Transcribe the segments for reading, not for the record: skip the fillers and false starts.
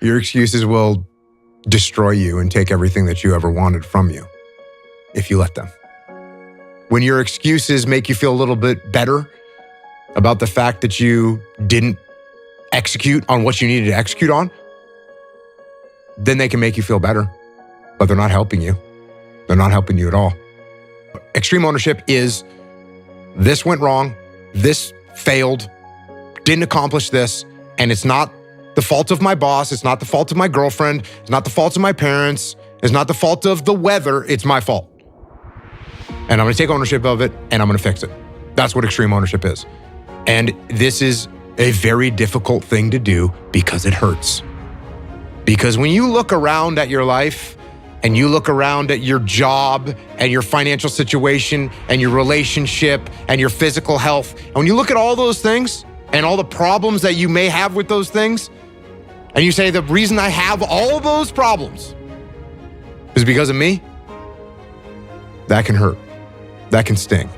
Your excuses will destroy you and take everything that you ever wanted from you if you let them. When your excuses make you feel a little bit better about the fact that you didn't execute on what you needed to execute on, then they can make you feel better, but they're not helping you. They're not helping you at all. Extreme ownership is, this went wrong, this failed, didn't accomplish this, and it's not the fault of my boss, it's not the fault of my girlfriend, it's not the fault of my parents, it's not the fault of the weather, it's my fault. And I'm gonna take ownership of it and I'm gonna fix it. That's what extreme ownership is. And this is a very difficult thing to do because it hurts. Because when you look around at your life and you look around at your job and your financial situation and your relationship and your physical health, and when you look at all those things and all the problems that you may have with those things, and you say, the reason I have all those problems is because of me, that can hurt. That can sting.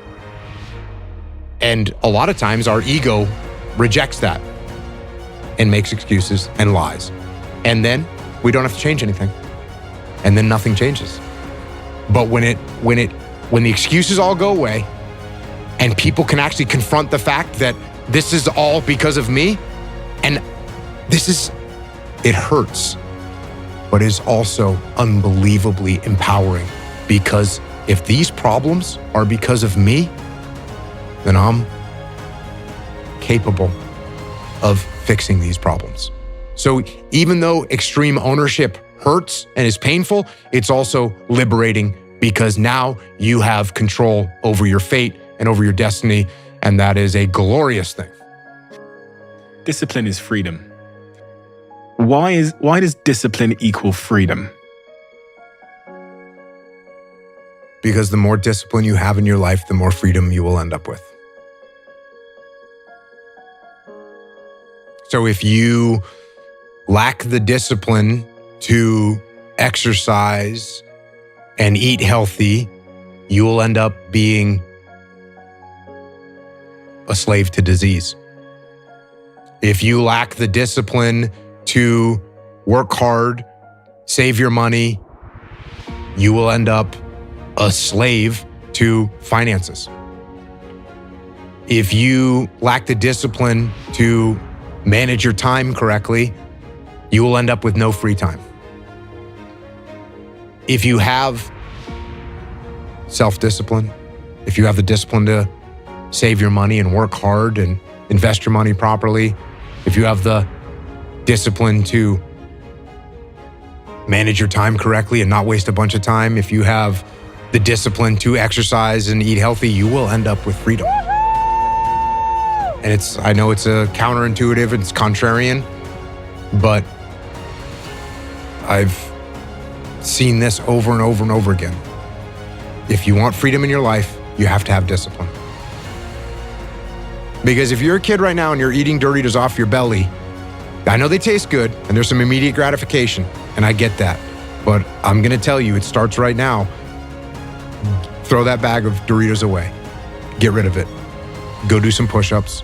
And a lot of times our ego rejects that and makes excuses and lies. And then we don't have to change anything. And then nothing changes. But when the excuses all go away and people can actually confront the fact that this is all because of me, and it hurts, but is also unbelievably empowering, because if these problems are because of me, then I'm capable of fixing these problems. So even though extreme ownership hurts and is painful, it's also liberating, because now you have control over your fate and over your destiny, and that is a glorious thing. Discipline is freedom. Why does discipline equal freedom? Because the more discipline you have in your life, the more freedom you will end up with. So if you lack the discipline to exercise and eat healthy, you will end up being a slave to disease. If you lack the discipline to work hard, save your money, you will end up a slave to finances. If you lack the discipline to manage your time correctly, you will end up with no free time. If you have self-discipline, if you have the discipline to save your money and work hard and invest your money properly, if you have the discipline to manage your time correctly and not waste a bunch of time, if you have the discipline to exercise and eat healthy, you will end up with freedom. And I know it's a counterintuitive, it's contrarian, but I've seen this over and over and over again. If you want freedom in your life, you have to have discipline. Because if you're a kid right now and you're eating Doritos off your belly, I know they taste good and there's some immediate gratification, and I get that. But I'm gonna tell you, it starts right now. Throw that bag of Doritos away. Get rid of it. Go do some push-ups.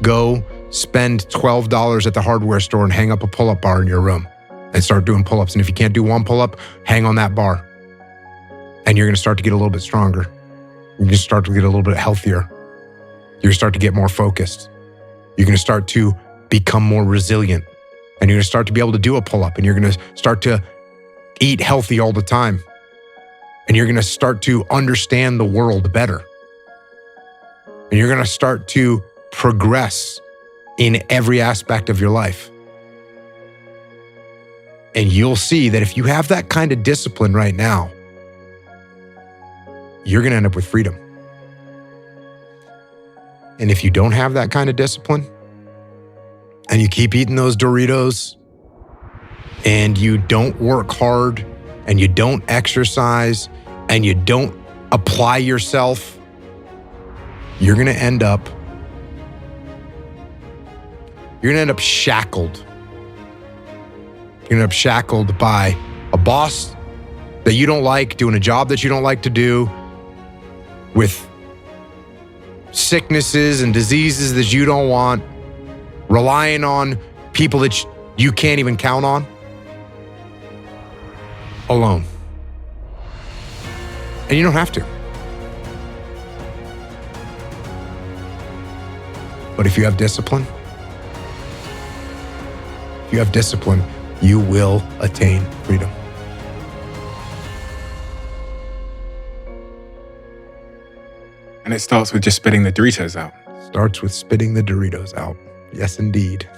Go spend $12 at the hardware store and hang up a pull-up bar in your room and start doing pull-ups. And if you can't do one pull-up, hang on that bar. And you're gonna start to get a little bit stronger. You're gonna start to get a little bit healthier. You're gonna start to get more focused. You're gonna start to become more resilient. And you're gonna start to be able to do a pull-up, and you're gonna start to eat healthy all the time. And you're gonna start to understand the world better. And you're gonna start to progress in every aspect of your life. And you'll see that if you have that kind of discipline right now, you're gonna end up with freedom. And if you don't have that kind of discipline, and you keep eating those Doritos, and you don't work hard, and you don't exercise, and you don't apply yourself, you're gonna end up shackled. You're gonna end up shackled by a boss that you don't like, doing a job that you don't like to do, with sicknesses and diseases that you don't want, relying on people that you can't even count on alone. And you don't have to. But if you have discipline, you will attain freedom. And it starts with just spitting the Doritos out. Starts with spitting the Doritos out. Yes, indeed.